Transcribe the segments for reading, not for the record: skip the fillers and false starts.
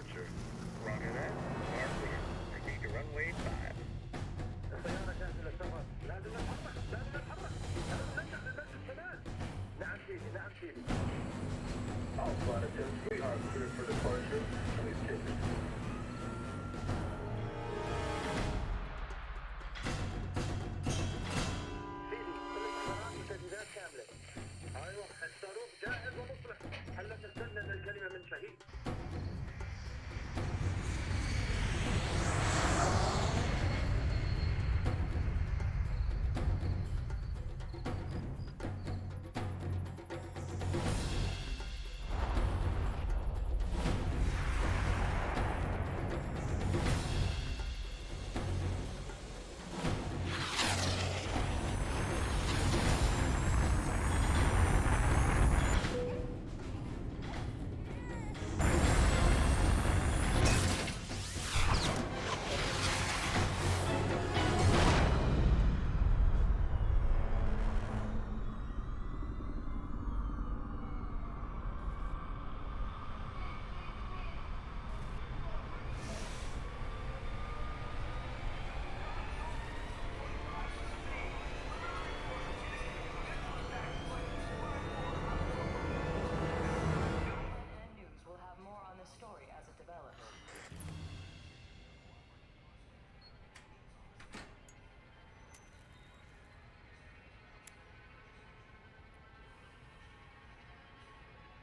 departure. Roger that. Marksmanship. Proceed to runway 5. السيارة جاهزة للسفر. لازم نتحرك. لازم نتحرك. لازم ننزل بالمسجد كمان. نعم سيدي. نعم سيدي. All flight attendants, we are cleared for departure. Please take it. سيدي، الاستخبارات وتجهيزات كاملة. أيوة، الصاروخ جاهز ومصلح. هلا تستنى الكلمة من شهيد.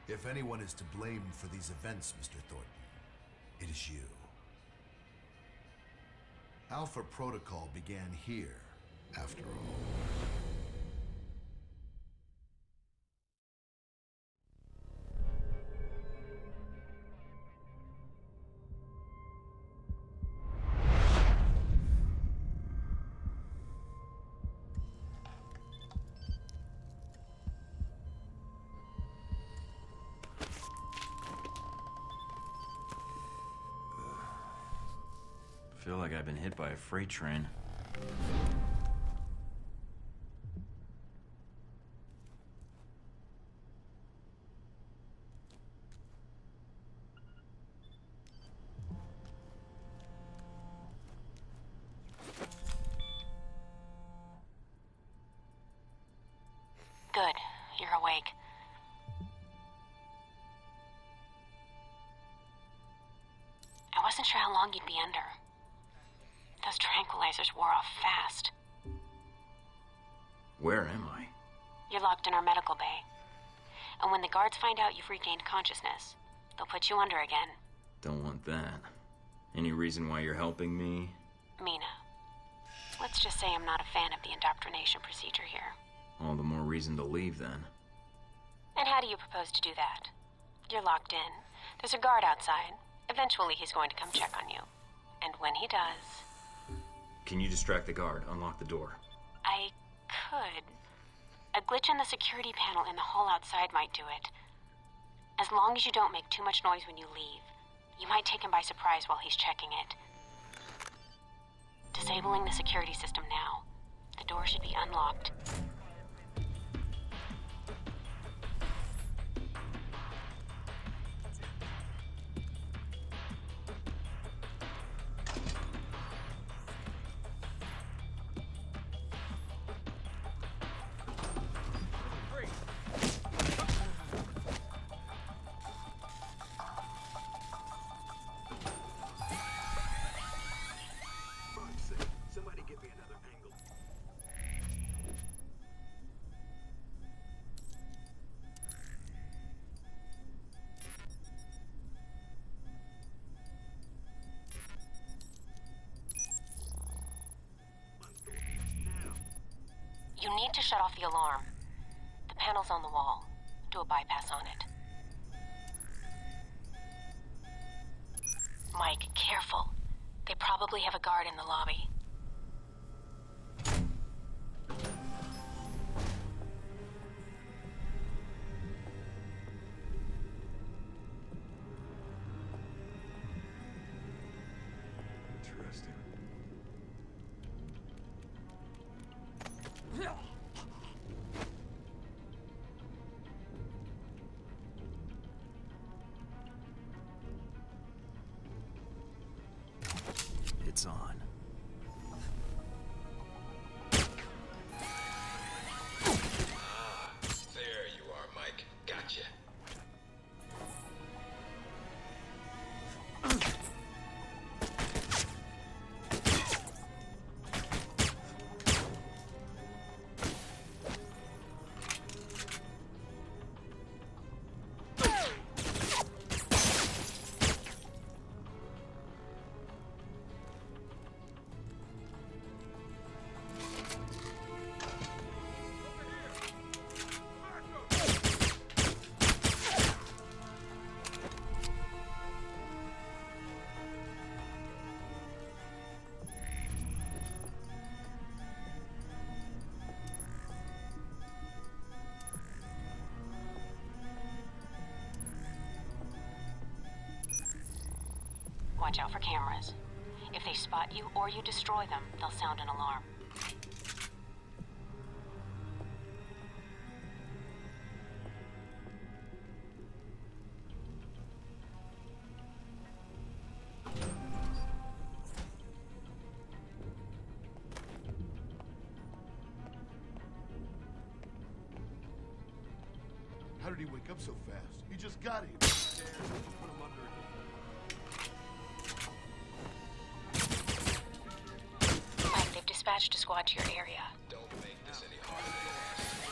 If anyone is to blame for these events, Mr. Thornton, it is you. Alpha Protocol began here, after all. I feel like I've been hit by a freight train. Good. You're awake. I wasn't sure how long you'd be under. Those tranquilizers wore off fast. Where am I? You're locked in our medical bay. And when the guards find out you've regained consciousness, they'll put you under again. Don't want that. Any reason why you're helping me? Mina. Let's just say I'm not a fan of the indoctrination procedure here. All the more reason to leave, then. And how do you propose to do that? You're locked in. There's a guard outside. Eventually he's going to come check on you. And when he does... Can you distract the guard? Unlock the door. I could. A glitch in the security panel in the hall outside might do it. As long as you don't make too much noise when you leave, you might take him by surprise while he's checking it. Disabling the security system now. The door should be unlocked. You need to shut off the alarm. The panel's on the wall. Do a bypass on it. Mike, careful. They probably have a guard in the lobby. Interesting. It's on. There you are, Mike. Gotcha. Watch out for cameras. If they spot you or you destroy them, they'll sound an alarm. How did he wake up so fast? He just got here. Put him under. Mike, they've dispatched a squad to your area. Don't make this any harder than it has to be.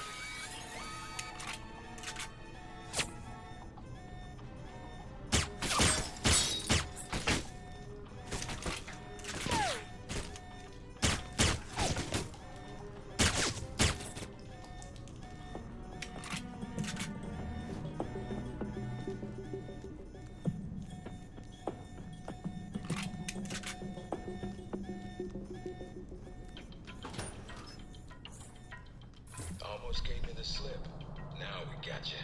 Almost gave me the slip. Now we got you.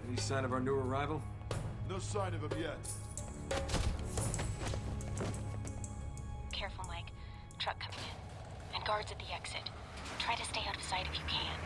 Any sign of our new arrival? No sign of him yet. Careful, Mike. Truck coming in. And guards at the exit. Try to stay out of sight if you can.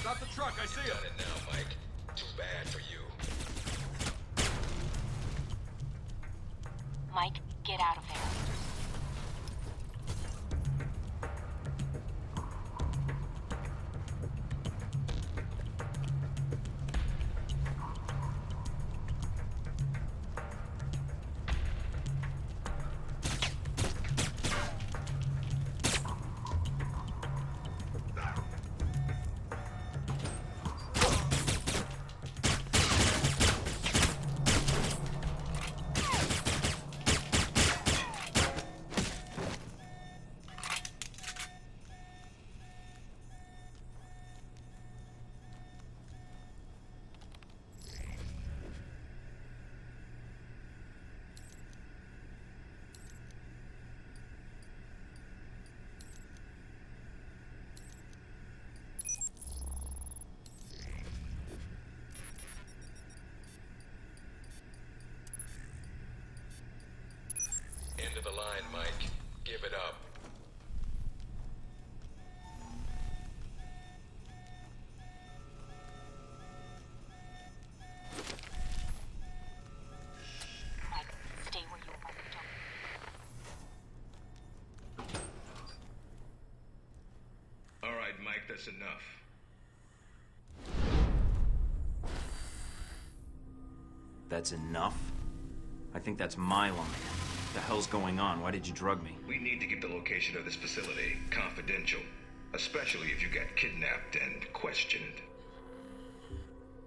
Stop the truck, I see him. Done it now, Mike. Too bad for you. Mike, get out of there. Mike, that's enough. That's enough? I think that's my line. What the hell's going on? Why did you drug me? We need to keep the location of this facility confidential, especially if you got kidnapped and questioned.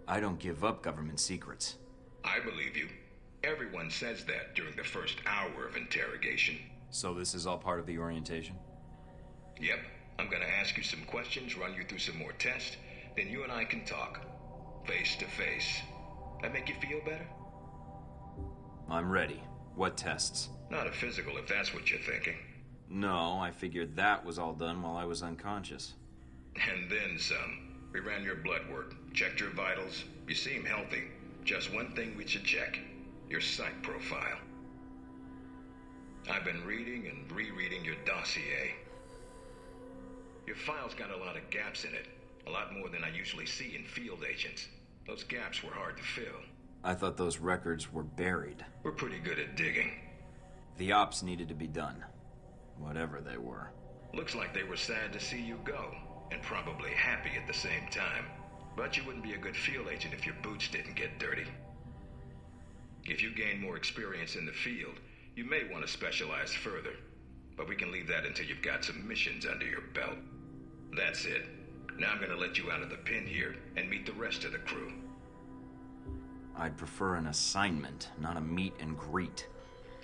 I don't give up government secrets. I believe you. Everyone says that during the first hour of interrogation. So this is all part of the orientation? Yep. I'm gonna ask you some questions, run you through some more tests, then you and I can talk. Face to face. That make you feel better? I'm ready. What tests? Not a physical, if that's what you're thinking. No, I figured that was all done while I was unconscious. And then some. We ran your blood work, checked your vitals. You seem healthy. Just one thing we should check. Your psych profile. I've been reading and rereading your dossier. Your file's got a lot of gaps in it. A lot more than I usually see in field agents. Those gaps were hard to fill. I thought those records were buried. We're pretty good at digging. The ops needed to be done. Whatever they were. Looks like they were sad to see you go, and probably happy at the same time. But you wouldn't be a good field agent if your boots didn't get dirty. If you gain more experience in the field, you may want to specialize further. But we can leave that until you've got some missions under your belt. That's it. Now I'm gonna let you out of the pen here and meet the rest of the crew. I'd prefer an assignment, not a meet and greet.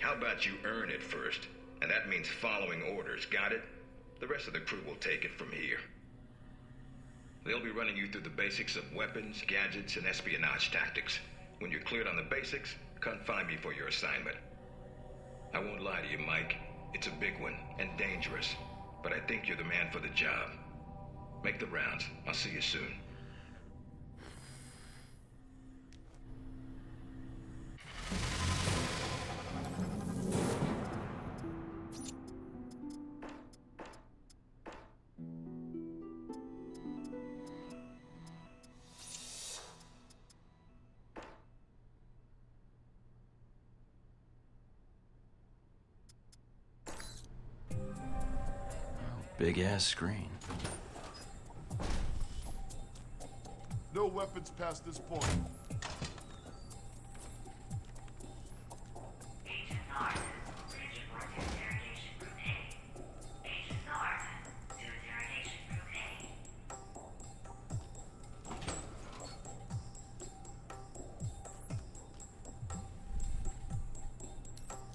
How about you earn it first? And that means following orders, got it? The rest of the crew will take it from here. They'll be running you through the basics of weapons, gadgets, and espionage tactics. When you're cleared on the basics, come find me for your assignment. I won't lie to you, Mike. It's a big one, and dangerous. But I think you're the man for the job. Make the rounds. I'll see you soon. Big ass screen. No weapons past this point. Agent North, bridge report to Interrogation Group A. Agent North, to Interrogation Group A.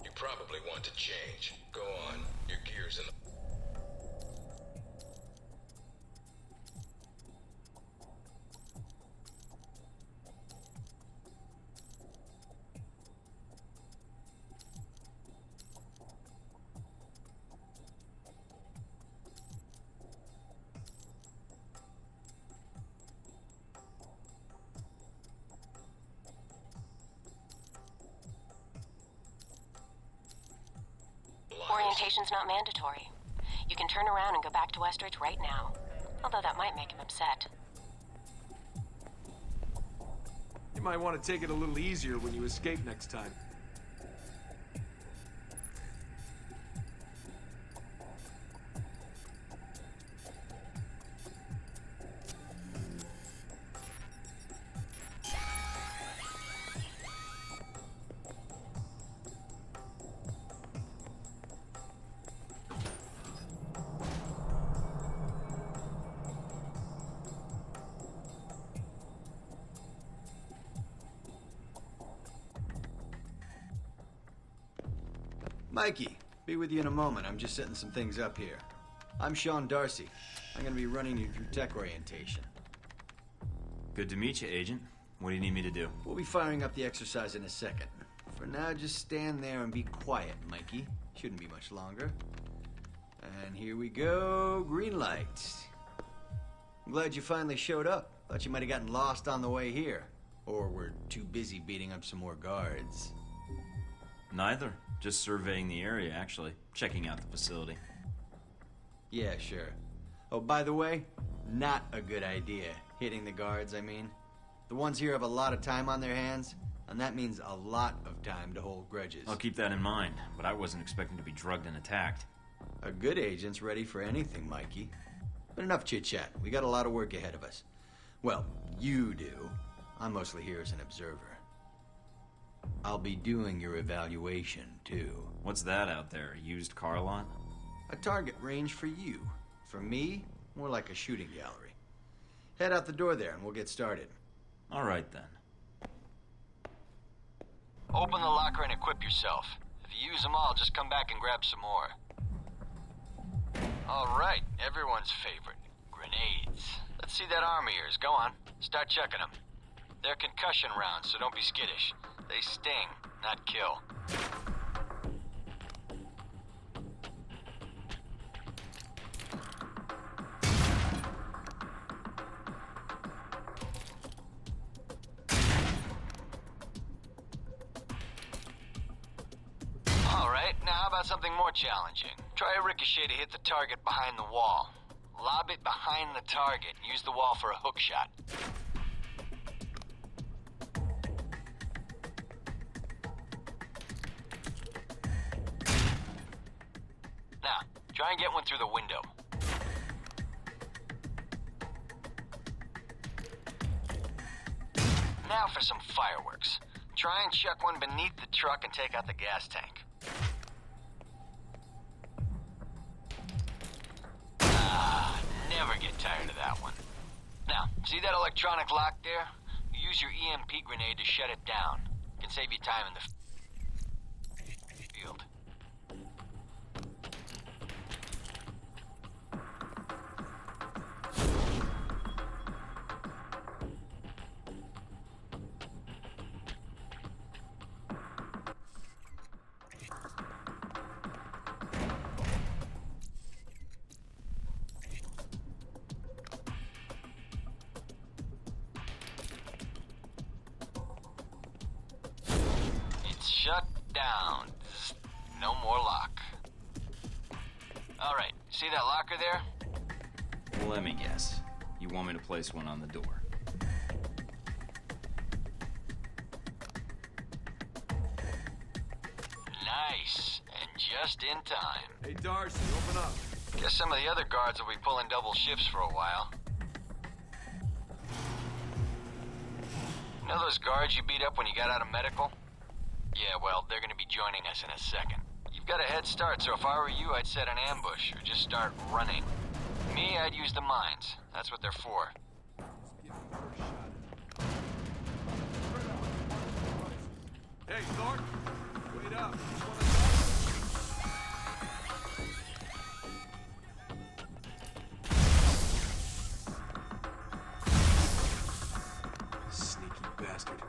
You probably want to change. Go on. Your gear's in the... Orientation's not mandatory. You can turn around and go back to Westridge right now. Although that might make him upset. You might want to take it a little easier when you escape next time. Mikey, be with you in a moment. I'm just setting some things up here. I'm Sean Darcy. I'm gonna be running you through tech orientation. Good to meet you, Agent. What do you need me to do? We'll be firing up the exercise in a second. For now, just stand there and be quiet, Mikey. Shouldn't be much longer. And here we go. Green lights. I'm glad you finally showed up. Thought you might have gotten lost on the way here. Or were too busy beating up some more guards. Neither. Just surveying the area, actually. Checking out the facility. Yeah, sure. Oh, by the way, not a good idea. Hitting the guards, I mean. The ones here have a lot of time on their hands, and that means a lot of time to hold grudges. I'll keep that in mind, but I wasn't expecting to be drugged and attacked. A good agent's ready for anything, Mikey. But enough chit-chat. We got a lot of work ahead of us. Well, you do. I'm mostly here as an observer. I'll be doing your evaluation, too. What's that out there? A used car lot? A target range for you. For me, more like a shooting gallery. Head out the door there and we'll get started. All right, then. Open the locker and equip yourself. If you use them all, just come back and grab some more. All right, everyone's favorite. Grenades. Let's see that arm of yours. Go on. Start checking them. They're concussion rounds, so don't be skittish. They sting, not kill. All right, now how about something more challenging? Try a ricochet to hit the target behind the wall. Lob it behind the target and use the wall for a hook shot. Now, try and get one through the window. Now for some fireworks. Try and chuck one beneath the truck and take out the gas tank. Never get tired of that one. Now, see that electronic lock there? Use your EMP grenade to shut it down. It can save you time in the field. Shut down. No more lock. All right, see that locker there? Let me guess. You want me to place one on the door? Nice, and just in time. Hey, Darcy, open up. Guess some of the other guards will be pulling double shifts for a while. You know those guards you beat up when you got out of medical? Yeah, well, they're gonna be joining us in a second. You've got a head start, so if I were you, I'd set an ambush, or just start running. Me, I'd use the mines. That's what they're for. Hey, Thornton, wait up. Sneaky bastard.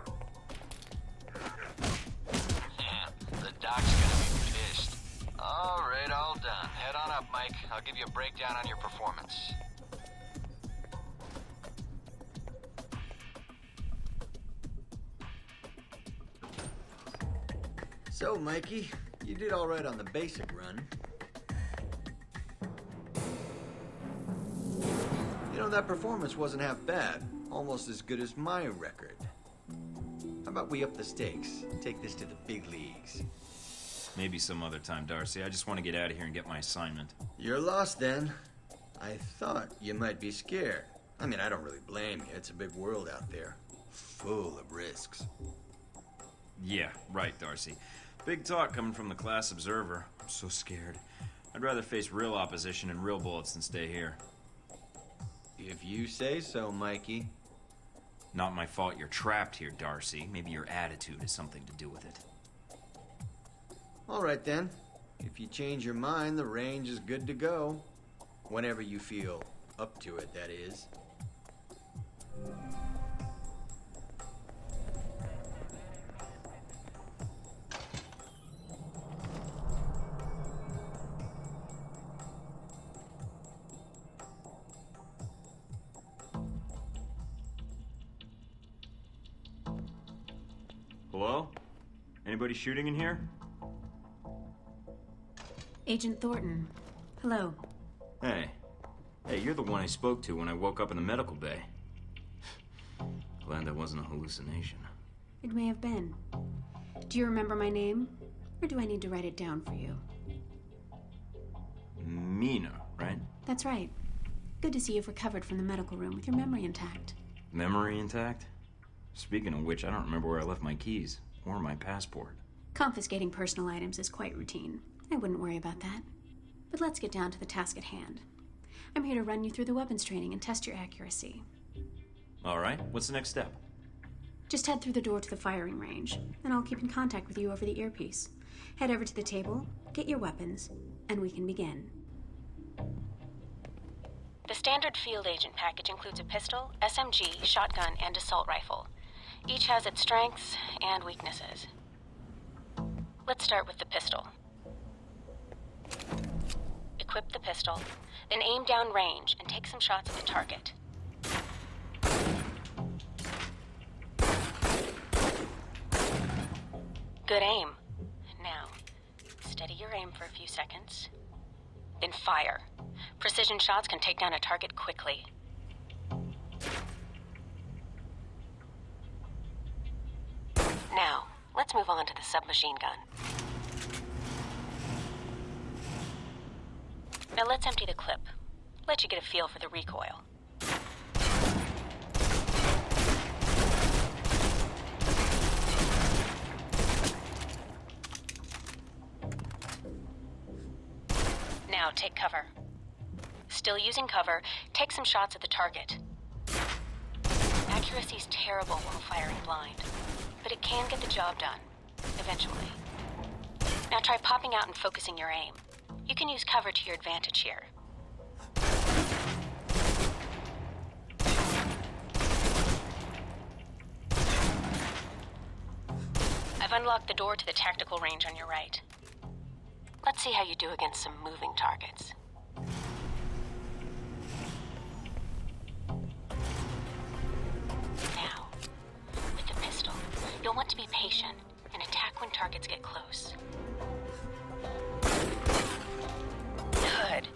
The doc's gonna be pissed. All right, all done. Head on up, Mike. I'll give you a breakdown on your performance. So, Mikey, you did all right on the basic run. You know, that performance wasn't half bad. Almost as good as my record. How about we up the stakes? Take this to the big leagues. Maybe some other time, Darcy. I just want to get out of here and get my assignment. You're lost then. I thought you might be scared. I mean, I don't really blame you. It's a big world out there. Full of risks. Yeah, right, Darcy. Big talk coming from the class observer. I'm so scared. I'd rather face real opposition and real bullets than stay here. If you say so, Mikey. Not my fault you're trapped here, Darcy. Maybe your attitude has something to do with it. All right, then. If you change your mind, the range is good to go. Whenever you feel up to it, that is. Hello? Anybody shooting in here? Agent Thornton. Hello. Hey. Hey, you're the one I spoke to when I woke up in the medical bay. Glad that wasn't a hallucination. It may have been. Do you remember my name? Or do I need to write it down for you? Mina, right? That's right. Good to see you've recovered from the medical room with your memory intact. Memory intact? Speaking of which, I don't remember where I left my keys or my passport. Confiscating personal items is quite routine. I wouldn't worry about that. But let's get down to the task at hand. I'm here to run you through the weapons training and test your accuracy. All right, what's the next step? Just head through the door to the firing range, and I'll keep in contact with you over the earpiece. Head over to the table, get your weapons, and we can begin. The standard field agent package includes a pistol, SMG, shotgun, and assault rifle. Each has its strengths and weaknesses. Let's start with the pistol. Equip the pistol, then aim down range and take some shots at the target. Good aim. Now, steady your aim for a few seconds, then fire. Precision shots can take down a target quickly. Now, let's move on to the submachine gun. Now let's empty the clip. Let you get a feel for the recoil. Now take cover. Still using cover, take some shots at the target. Accuracy's terrible while firing blind, but it can get the job done, eventually. Now try popping out and focusing your aim. You can use cover to your advantage here. I've unlocked the door to the tactical range on your right. Let's see how you do against some moving targets. Now, with the pistol, you'll want to be patient and attack when targets get close. Good.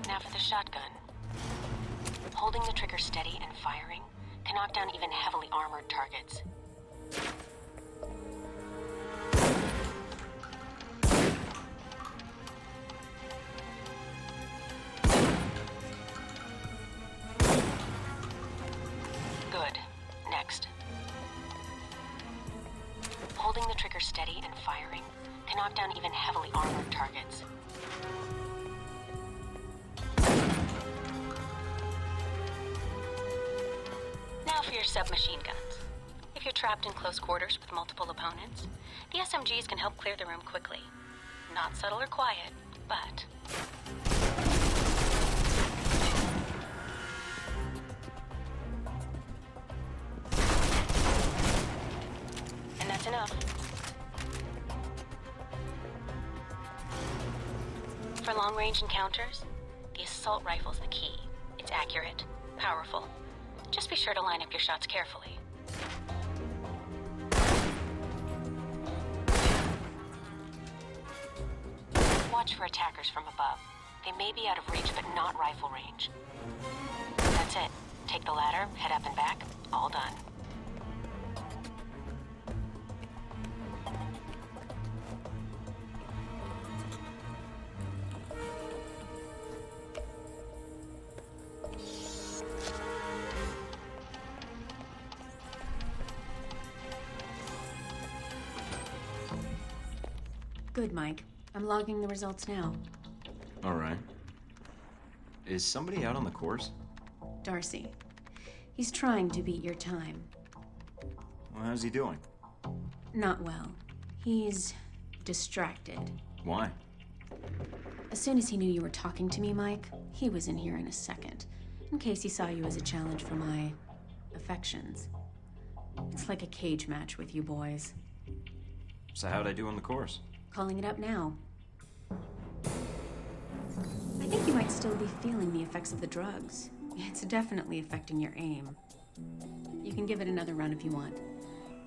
Now for the shotgun. Holding the trigger steady and firing can knock down even heavily armored targets. Good. Next. Holding the trigger steady and firing can knock down even heavily armored targets. Now for your submachine guns. If you're trapped in close quarters with multiple opponents, the SMGs can help clear the room quickly. Not subtle or quiet, but... And that's enough. For long-range encounters, the assault rifle's the key. It's accurate, powerful. Just be sure to line up your shots carefully. Watch for attackers from above. They may be out of reach, but not rifle range. That's it. Take the ladder, head up and back, all done. Good, Mike. I'm logging the results now. All right. Is somebody out on the course? Darcy. He's trying to beat your time. Well, how's he doing? Not well. He's distracted. Why? As soon as he knew you were talking to me, Mike, he was in here in a second, in case he saw you as a challenge for my affections. It's like a cage match with you boys. So how'd I do on the course? Calling it up now. I think you might still be feeling the effects of the drugs. It's definitely affecting your aim. You can give it another run if you want.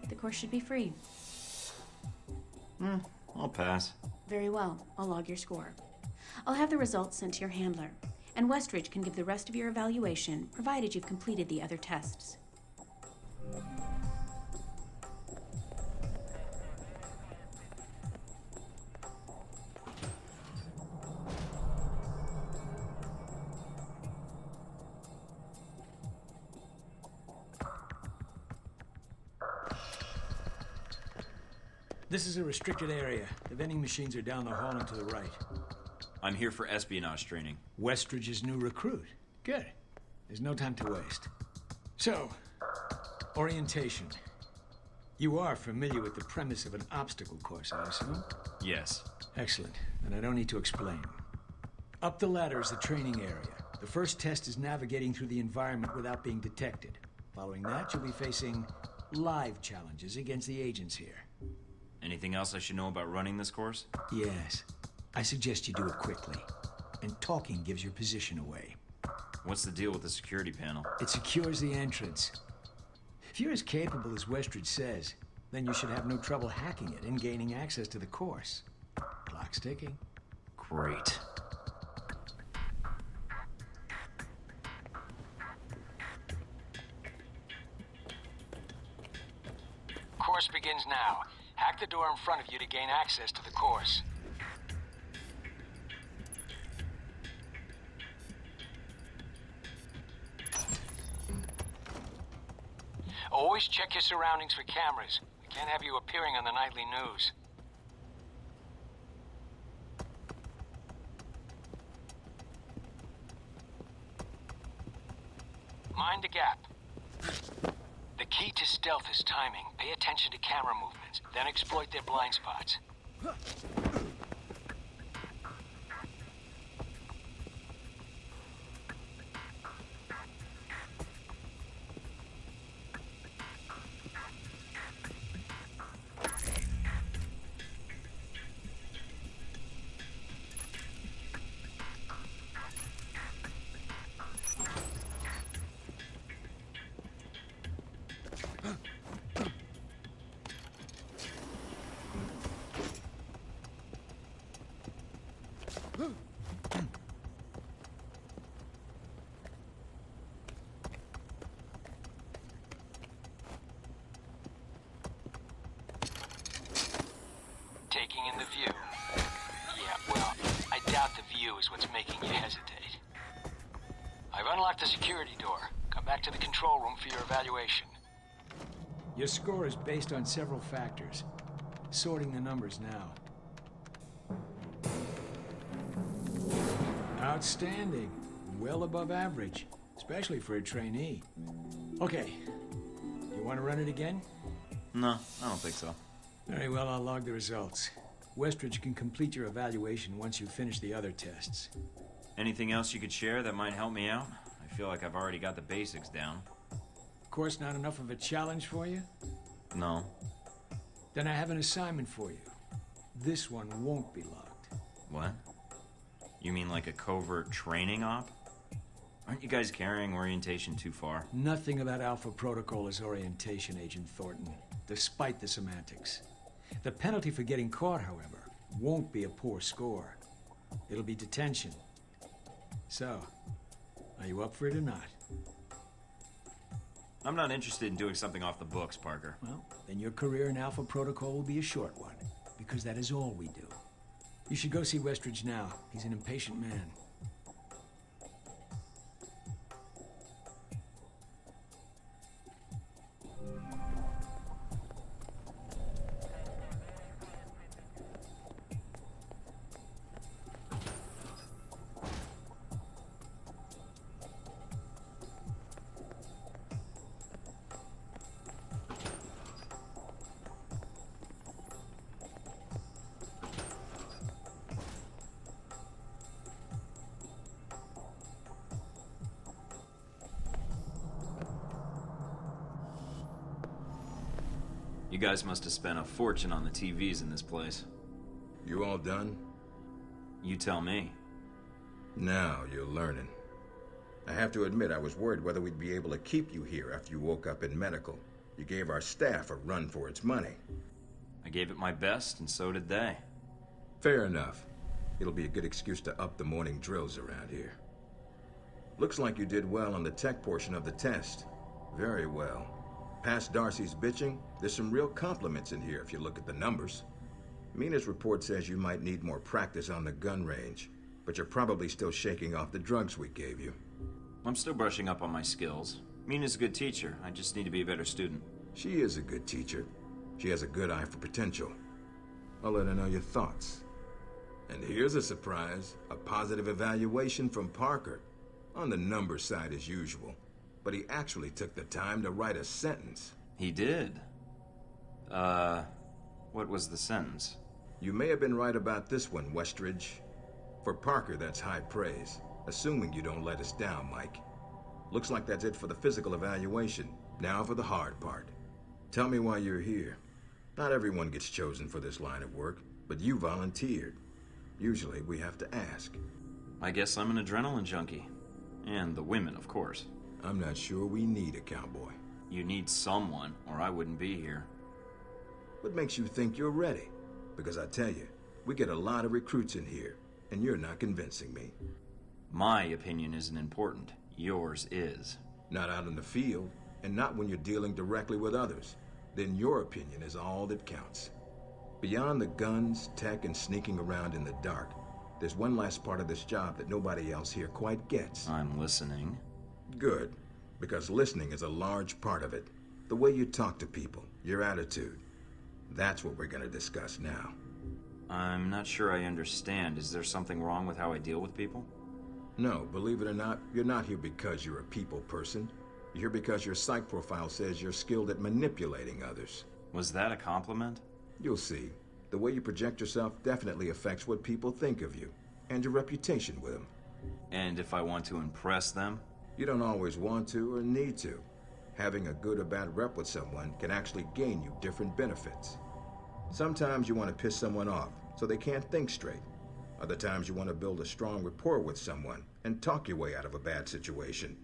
The course should be free. I'll pass. Very well. I'll log your score. I'll have the results sent to your handler, and Westridge can give the rest of your evaluation, provided you've completed the other tests. This is a restricted area. The vending machines are down the hall and to the right. I'm here for espionage training. Westridge's new recruit. Good. There's no time to waste. So, orientation. You are familiar with the premise of an obstacle course, I assume? Yes. Excellent. Then I don't need to explain. Up the ladder is the training area. The first test is navigating through the environment without being detected. Following that, you'll be facing live challenges against the agents here. Anything else I should know about running this course? Yes. I suggest you do it quickly. And talking gives your position away. What's the deal with the security panel? It secures the entrance. If you're as capable as Westridge says, then you should have no trouble hacking it and gaining access to the course. Clock's ticking. Great. Course begins now. Hack the door in front of you to gain access to the course. Always check your surroundings for cameras. We can't have you appearing on the nightly news. Mind the gap. The key to stealth is timing. Pay attention to camera movements, then exploit their blind spots. Taking in the view. Yeah, well, I doubt the view is what's making you hesitate. I've unlocked the security door. Come back to the control room for your evaluation. Your score is based on several factors. Sorting the numbers now. Outstanding. Well above average, especially for a trainee. Okay. You want to run it again? No, I don't think so. Very well, I'll log the results. Westridge can complete your evaluation once you finish the other tests. Anything else you could share that might help me out? I feel like I've already got the basics down. Of course, not enough of a challenge for you? No. Then I have an assignment for you. This one won't be logged. What? You mean like a covert training op? Aren't you guys carrying orientation too far? Nothing about Alpha Protocol is orientation, Agent Thornton, despite the semantics. The penalty for getting caught, however, won't be a poor score. It'll be detention. So, are you up for it or not? I'm not interested in doing something off the books, Parker. Well, then your career in Alpha Protocol will be a short one, because that is all we do. You should go see Westridge now. He's an impatient man. You guys must have spent a fortune on the TVs in this place. You all done? You tell me. Now you're learning. I have to admit, I was worried whether we'd be able to keep you here after you woke up in medical. You gave our staff a run for its money. I gave it my best, and so did they. Fair enough. It'll be a good excuse to up the morning drills around here. Looks like you did well on the tech portion of the test. Very well. Past Darcy's bitching, there's some real compliments in here if you look at the numbers. Mina's report says you might need more practice on the gun range, but you're probably still shaking off the drugs we gave you. I'm still brushing up on my skills. Mina's a good teacher. I just need to be a better student. She is a good teacher. She has a good eye for potential. I'll let her know your thoughts. And here's a surprise, a positive evaluation from Parker. On the number side as usual, but he actually took the time to write a sentence. He did? What was the sentence? You may have been right about this one, Westridge. For Parker, that's high praise, assuming you don't let us down, Mike. Looks like that's it for the physical evaluation. Now for the hard part. Tell me why you're here. Not everyone gets chosen for this line of work, but you volunteered. Usually we have to ask. I guess I'm an adrenaline junkie. And the women, of course. I'm not sure we need a cowboy. You need someone, or I wouldn't be here. What makes you think you're ready? Because I tell you, we get a lot of recruits in here, and you're not convincing me. My opinion isn't important. Yours is. Not out in the field, and not when you're dealing directly with others. Then your opinion is all that counts. Beyond the guns, tech, and sneaking around in the dark, there's one last part of this job that nobody else here quite gets. I'm listening. Good, because listening is a large part of it. The way you talk to people, your attitude. That's what we're going to discuss now. I'm not sure I understand. Is there something wrong with how I deal with people? No, believe it or not, you're not here because you're a people person. You're here because your psych profile says you're skilled at manipulating others. Was that a compliment? You'll see. The way you project yourself definitely affects what people think of you, and your reputation with them. And if I want to impress them? You don't always want to or need to. Having a good or bad rep with someone can actually gain you different benefits. Sometimes you want to piss someone off so they can't think straight. Other times you want to build a strong rapport with someone and talk your way out of a bad situation.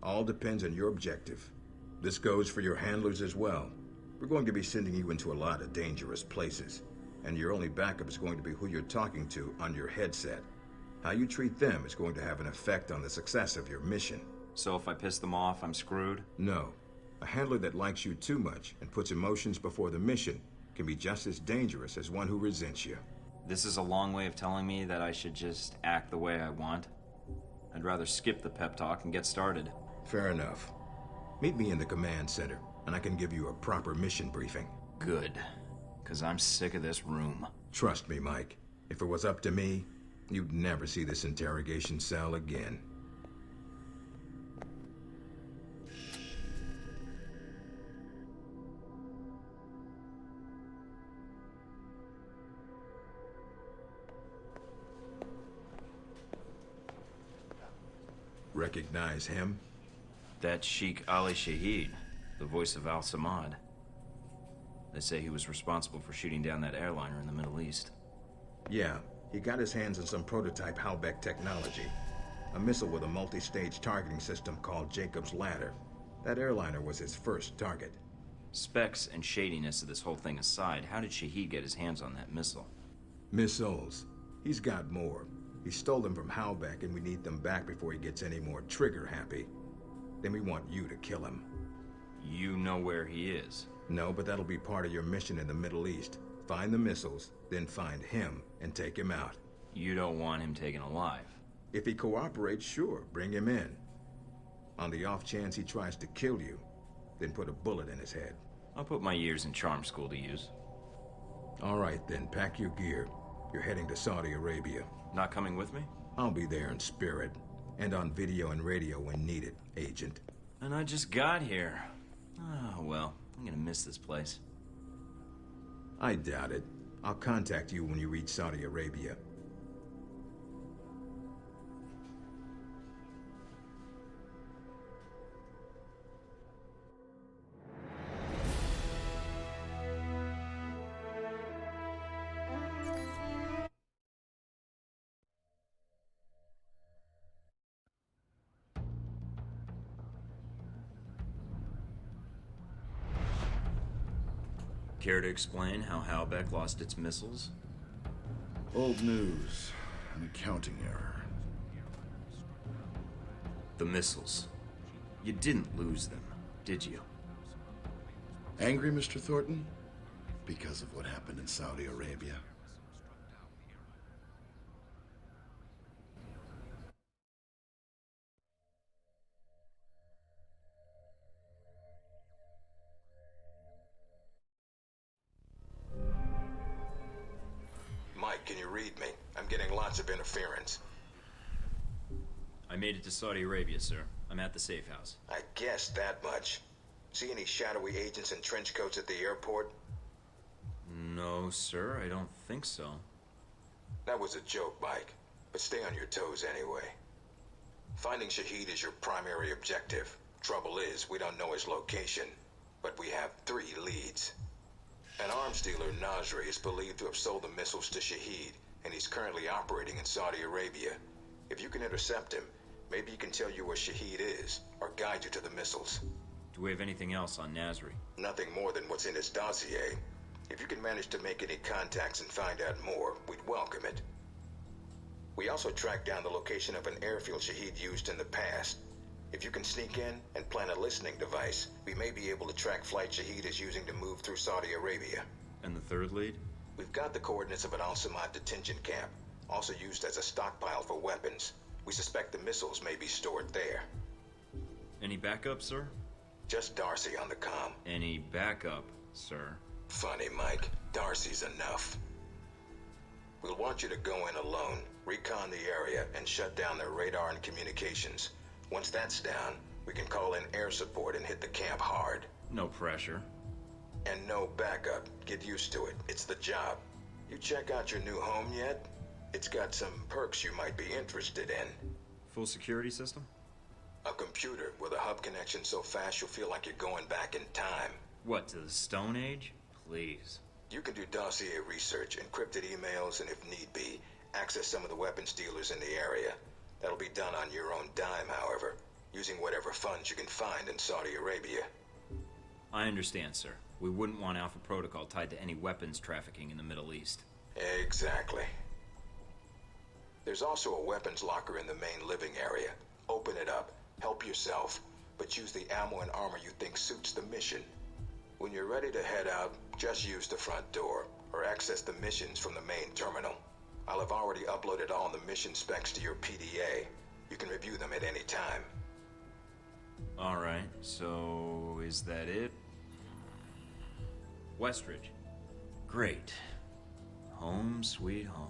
All depends on your objective. This goes for your handlers as well. We're going to be sending you into a lot of dangerous places, and your only backup is going to be who you're talking to on your headset. How you treat them is going to have an effect on the success of your mission. So if I piss them off, I'm screwed? No. A handler that likes you too much and puts emotions before the mission can be just as dangerous as one who resents you. This is a long way of telling me that I should just act the way I want. I'd rather skip the pep talk and get started. Fair enough. Meet me in the command center, and I can give you a proper mission briefing. Good. Because I'm sick of this room. Trust me, Mike. If it was up to me, you'd never see this interrogation cell again. Recognize him? That's Sheikh Ali Shahid, the voice of Al-Samad. They say he was responsible for shooting down that airliner in the Middle East. Yeah, he got his hands on some prototype Halbeck technology. A missile with a multi-stage targeting system called Jacob's Ladder. That airliner was his first target. Specs and shadiness of this whole thing aside, how did Shahid get his hands on that missile? Missiles. He's got more. He stole them from Halbeck, and we need them back before he gets any more trigger-happy. Then we want you to kill him. You know where he is? No, but that'll be part of your mission in the Middle East. Find the missiles, then find him and take him out. You don't want him taken alive? If he cooperates, sure, bring him in. On the off chance he tries to kill you, then put a bullet in his head. I'll put my years in charm school to use. All right, then, pack your gear. You're heading to Saudi Arabia. Not coming with me? I'll be there in spirit, and on video and radio when needed, Agent. And I just got here. Oh, well, I'm gonna miss this place. I doubt it. I'll contact you when you reach Saudi Arabia. Care to explain how Halbeck lost its missiles? Old news. An accounting error. The missiles. You didn't lose them, did you? Angry, Mr. Thornton? Because of what happened in Saudi Arabia? Mike, can you read me? I'm getting lots of interference. I made it to Saudi Arabia, sir. I'm at the safe house. I guessed that much. See any shadowy agents in trench coats at the airport? No, sir, I don't think so. That was a joke, Mike. But stay on your toes anyway. Finding Shahid is your primary objective. Trouble is, we don't know his location. But we have 3 leads. An arms dealer, Nasri, is believed to have sold the missiles to Shahid, and he's currently operating in Saudi Arabia. If you can intercept him, maybe he can tell you where Shahid is, or guide you to the missiles. Do we have anything else on Nasri? Nothing more than what's in his dossier. If you can manage to make any contacts and find out more, we'd welcome it. We also tracked down the location of an airfield Shahid used in the past. If you can sneak in and plant a listening device, we may be able to track flights Shahid is using to move through Saudi Arabia. And the third lead? We've got the coordinates of an Al-Samad detention camp, also used as a stockpile for weapons. We suspect the missiles may be stored there. Any backup, sir? Just Darcy on the comm. Any backup, sir? Funny, Mike. Darcy's enough. We'll want you to go in alone, recon the area, and shut down their radar and communications. Once that's down, we can call in air support and hit the camp hard. No pressure. And no backup. Get used to it. It's the job. You check out your new home yet? It's got some perks you might be interested in. Full security system? A computer with a hub connection so fast you'll feel like you're going back in time. What, to the Stone Age? Please. You can do dossier research, encrypted emails, and if need be, access some of the weapons dealers in the area. That'll be done on your own dime, however, using whatever funds you can find in Saudi Arabia. I understand, sir. We wouldn't want Alpha Protocol tied to any weapons trafficking in the Middle East. Exactly. There's also a weapons locker in the main living area. Open it up, help yourself, but use the ammo and armor you think suits the mission. When you're ready to head out, just use the front door, or access the missions from the main terminal. I'll have already uploaded all the mission specs to your PDA. You can review them at any time. Alright, so is that it? Westridge. Great. Home sweet home.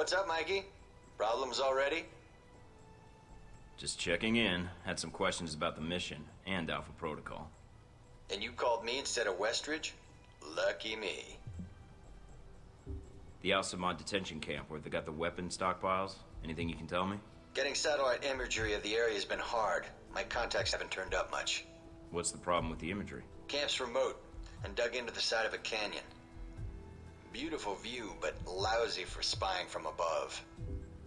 What's up, Mikey? Problems already? Just checking in. Had some questions about the mission and Alpha Protocol. And you called me instead of Westridge? Lucky me. The Al-Samad detention camp where they got the weapon stockpiles. Anything you can tell me? Getting satellite imagery of the area has been hard. My contacts haven't turned up much. What's the problem with the imagery? Camp's remote and dug into the side of a canyon. Beautiful view, but lousy for spying from above.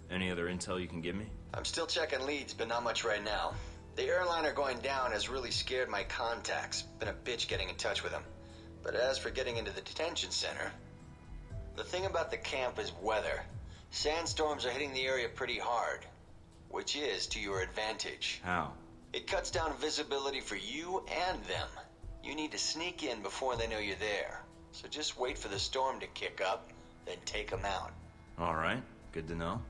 Any other intel you can give me? I'm still checking leads, but not much right now. The airliner going down has really scared my contacts. Been a bitch getting in touch with them. But as for getting into the detention center, the thing about the camp is weather. Sandstorms are hitting the area pretty hard, which is to your advantage. How? It cuts down visibility for you and them. You need to sneak in before they know you're there. So just wait for the storm to kick up, then take them out. All right, good to know.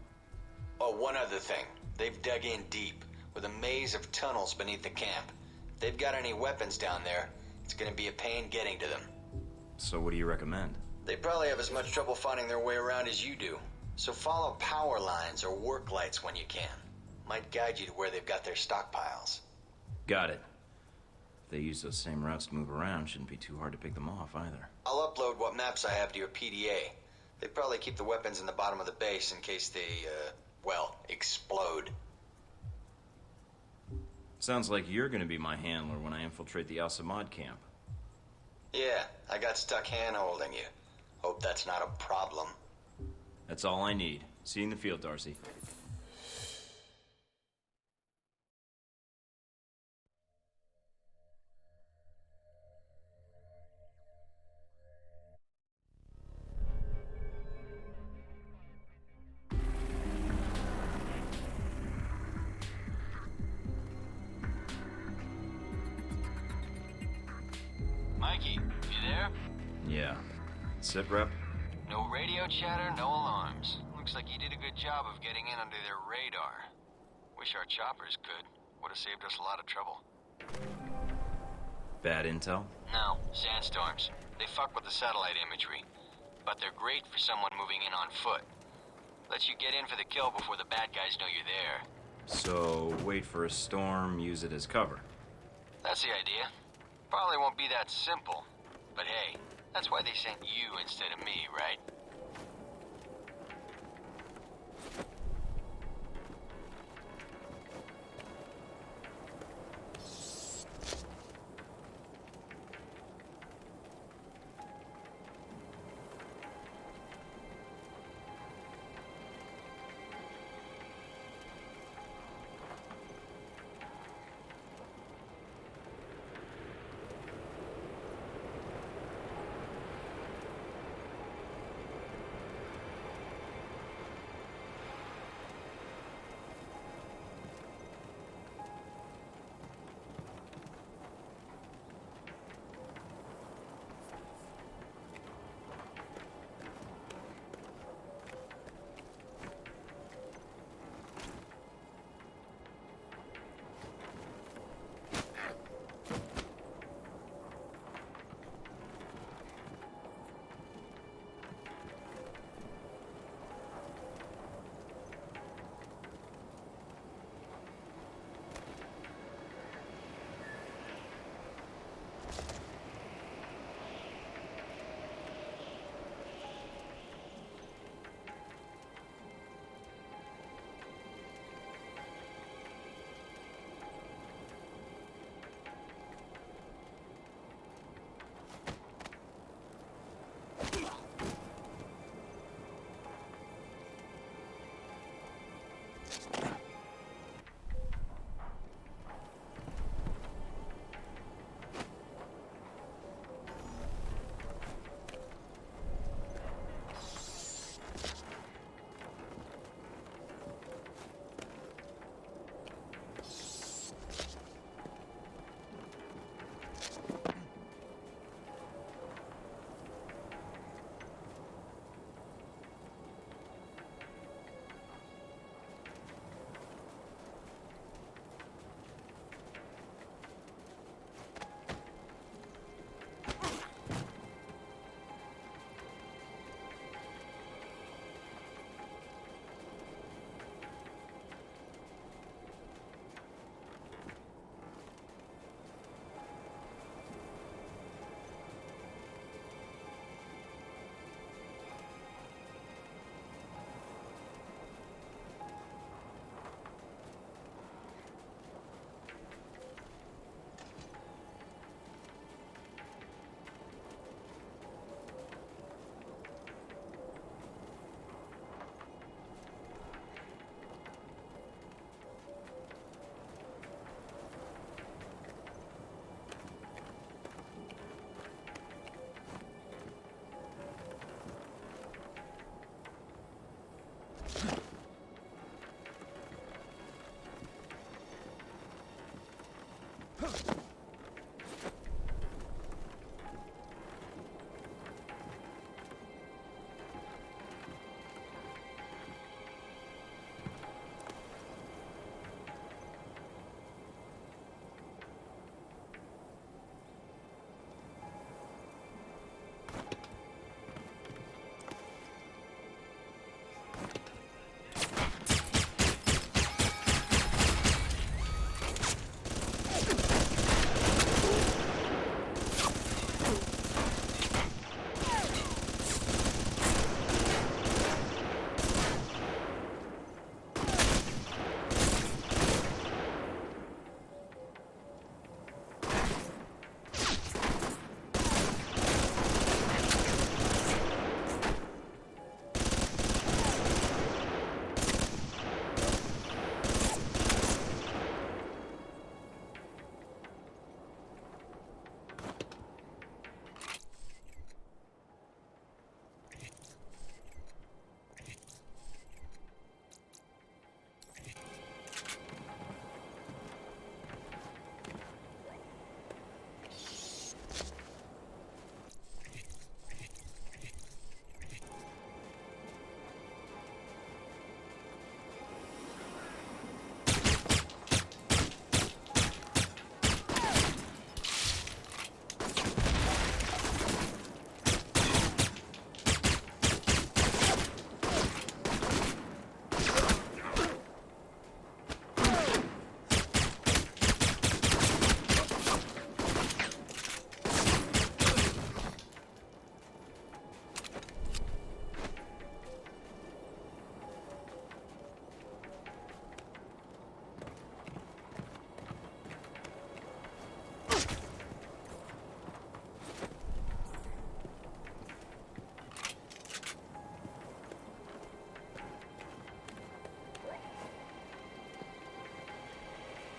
Oh, one other thing. They've dug in deep, with a maze of tunnels beneath the camp. If they've got any weapons down there, it's gonna be a pain getting to them. So what do you recommend? They probably have as much trouble finding their way around as you do. So follow power lines or work lights when you can. Might guide you to where they've got their stockpiles. Got it. If they use those same routes to move around, shouldn't be too hard to pick them off either. I'll upload what maps I have to your PDA. They probably keep the weapons in the bottom of the base in case they, well, explode. Sounds like you're gonna be my handler when I infiltrate the Al-Samad camp. Yeah, I got stuck hand-holding you. Hope that's not a problem. That's all I need. See you in the field, Darcy. Mikey, you there? Yeah. Sit, Rep? No radio chatter, no alarms. Looks like you did a good job of getting in under their radar. Wish our choppers could. Would have saved us a lot of trouble. Bad intel? No, sandstorms. They fuck with the satellite imagery. But they're great for someone moving in on foot. Lets you get in for the kill before the bad guys know you're there. So, wait for a storm, use it as cover. That's the idea. Probably won't be that simple. But hey, that's why they sent you instead of me, right?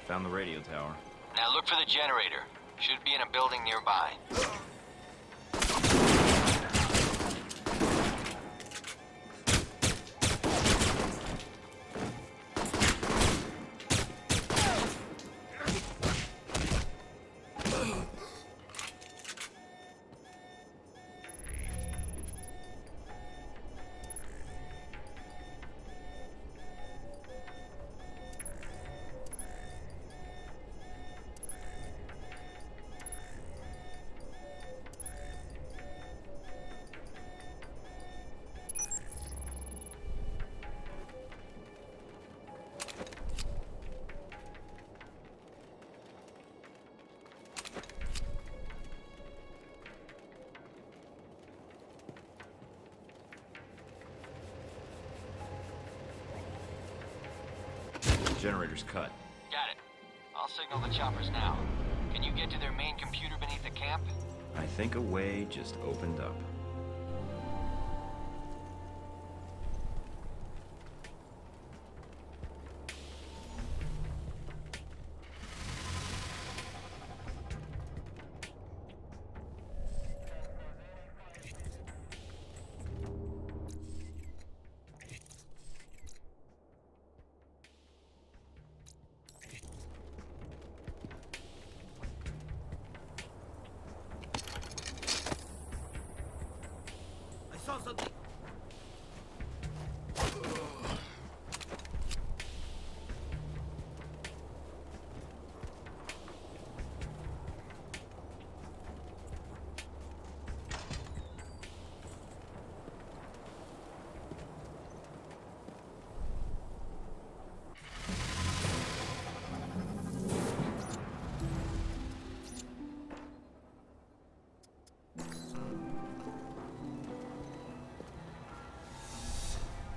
Found the radio tower. Now look for the generator. Should be in a building nearby. Generator's cut. Got it. I'll signal the choppers now. Can you get to their main computer beneath the camp? I think a way just opened up. saw something.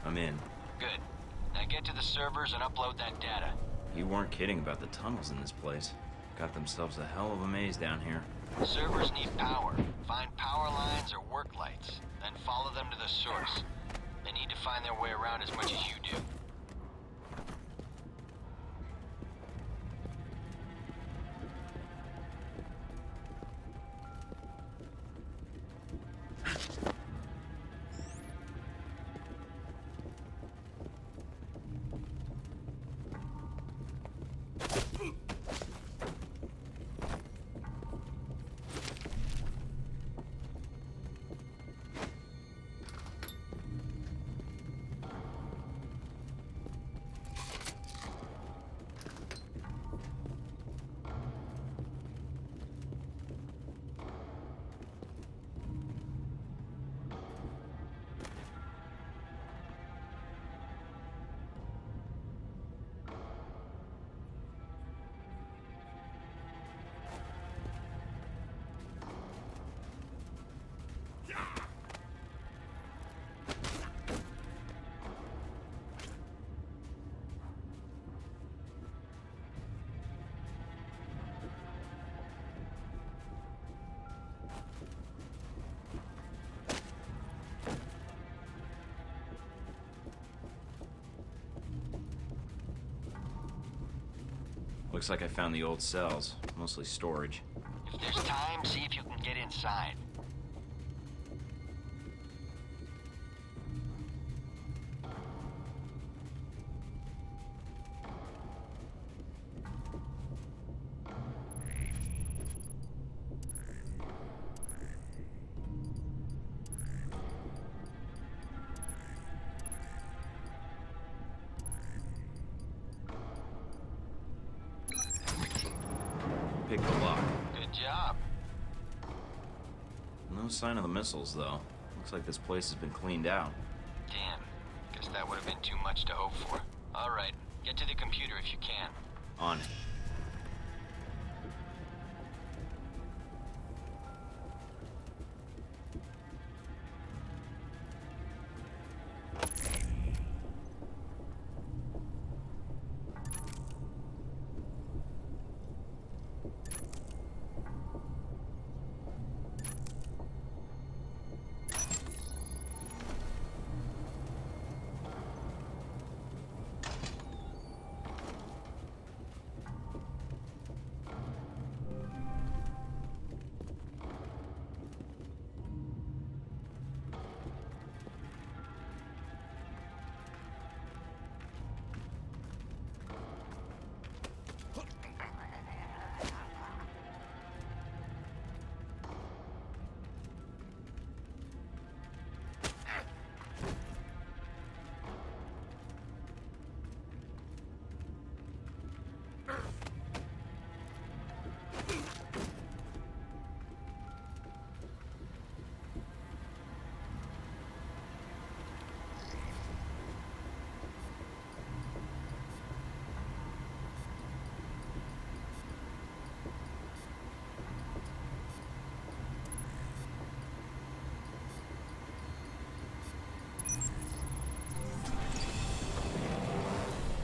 I'm in. Good. Now get to the servers and upload that data. You weren't kidding about the tunnels in this place. Got themselves a hell of a maze down here. Servers need power. Find power lines or work lights, then follow them to the source. They need to find their way around as much as you do. Looks like I found the old cells, mostly storage. If there's time, see if you can get inside. Pick the lock. Good job. No sign of the missiles, though. Looks like this place has been cleaned out. Damn. Guess that would have been too much to hope for. All right, get to the computer if you can. On it.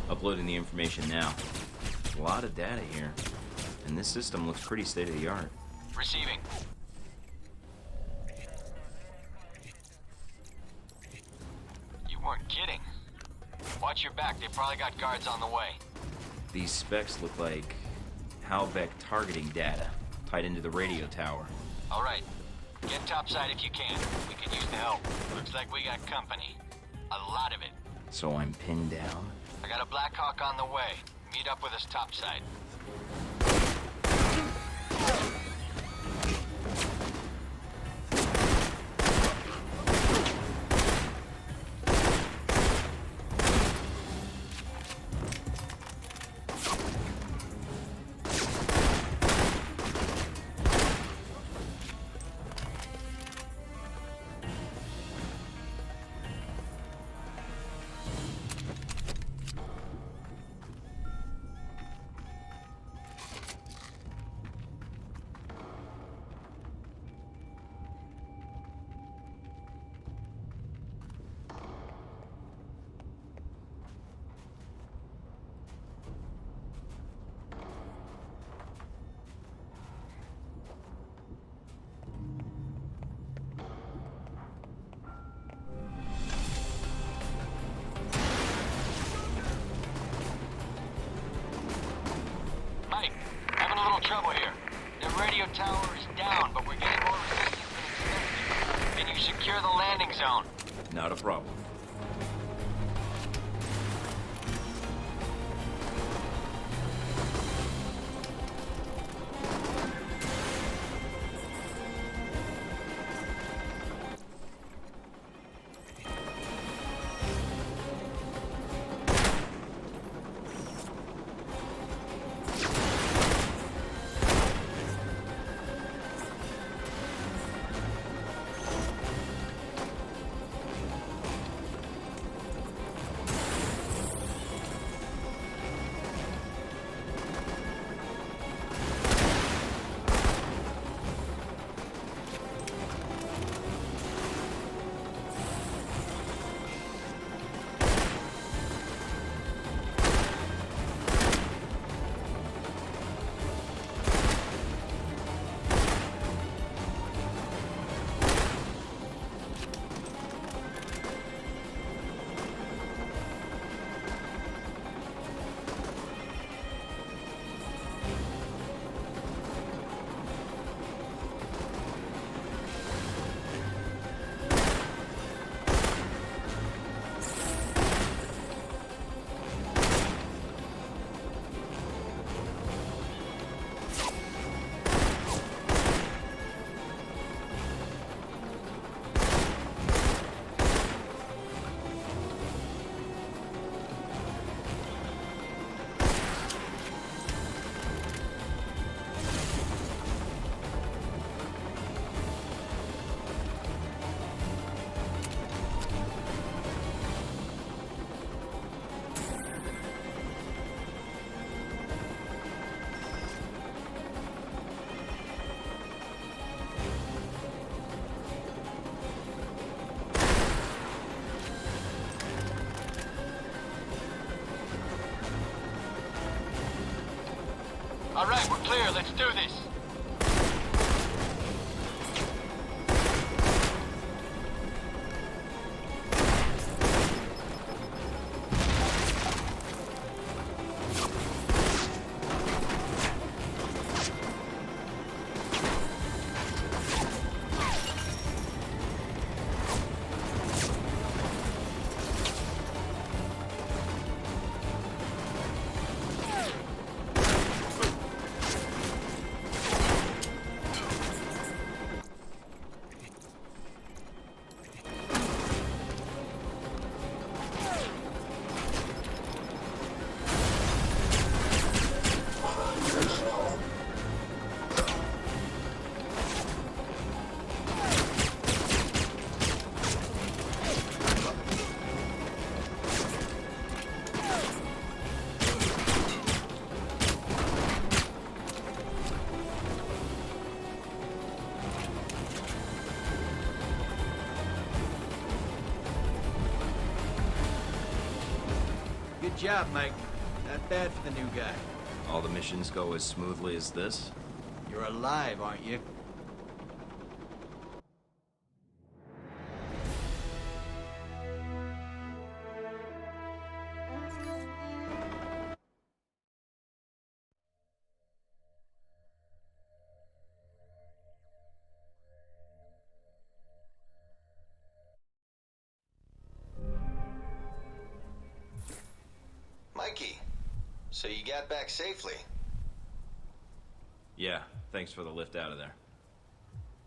Uploading the information now. A lot of data here. And this system looks pretty state-of-the-art. Receiving. You weren't kidding. Watch your back. They probably got guards on the way. These specs look like Halbeck targeting data tied into the radio tower. All right. Get topside if you can. We could use the help. Looks like we got company. A lot of it. So I'm pinned down? I got a Black Hawk on the way. Meet up with us topside. Trouble here. The radio tower is down, but we're getting more resistance than expected. Can you secure the landing zone? Not a problem. All right, we're clear. Let's do this. Good job, Mike. Not bad for the new guy. All the missions go as smoothly as this? You're alive, aren't you? Mikey, so you got back safely? Yeah, thanks for the lift out of there.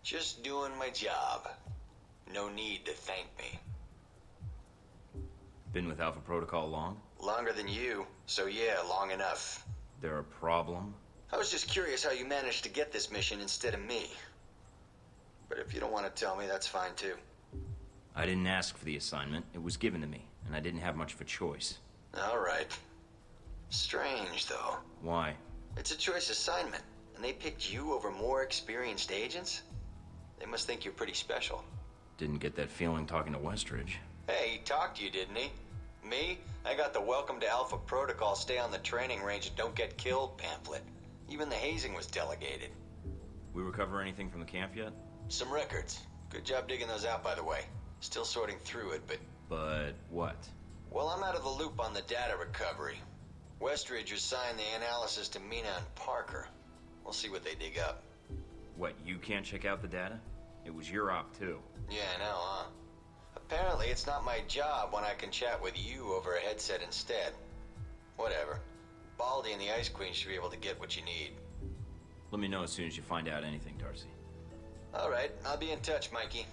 Just doing my job. No need to thank me. Been with Alpha Protocol long? Longer than you, so yeah, long enough. There a problem? I was just curious how you managed to get this mission instead of me. But if you don't want to tell me, that's fine too. I didn't ask for the assignment. It was given to me, and I didn't have much of a choice. All right. Strange, though. Why? It's a choice assignment, and they picked you over more experienced agents? They must think you're pretty special. Didn't get that feeling talking to Westridge. Hey, he talked to you, didn't he? Me? I got the Welcome to Alpha Protocol, stay on the training range and don't get killed pamphlet. Even the hazing was delegated. We recover anything from the camp yet? Some records. Good job digging those out, by the way. Still sorting through it, but... But what? Well, I'm out of the loop on the data recovery. Westridge assigned the analysis to Mina and Parker. We'll see what they dig up. What, you can't check out the data? It was your op, too. Yeah, I know, huh? Apparently, it's not my job when I can chat with you over a headset instead. Whatever. Baldy and the Ice Queen should be able to get what you need. Let me know as soon as you find out anything, Darcy. All right, I'll be in touch, Mikey.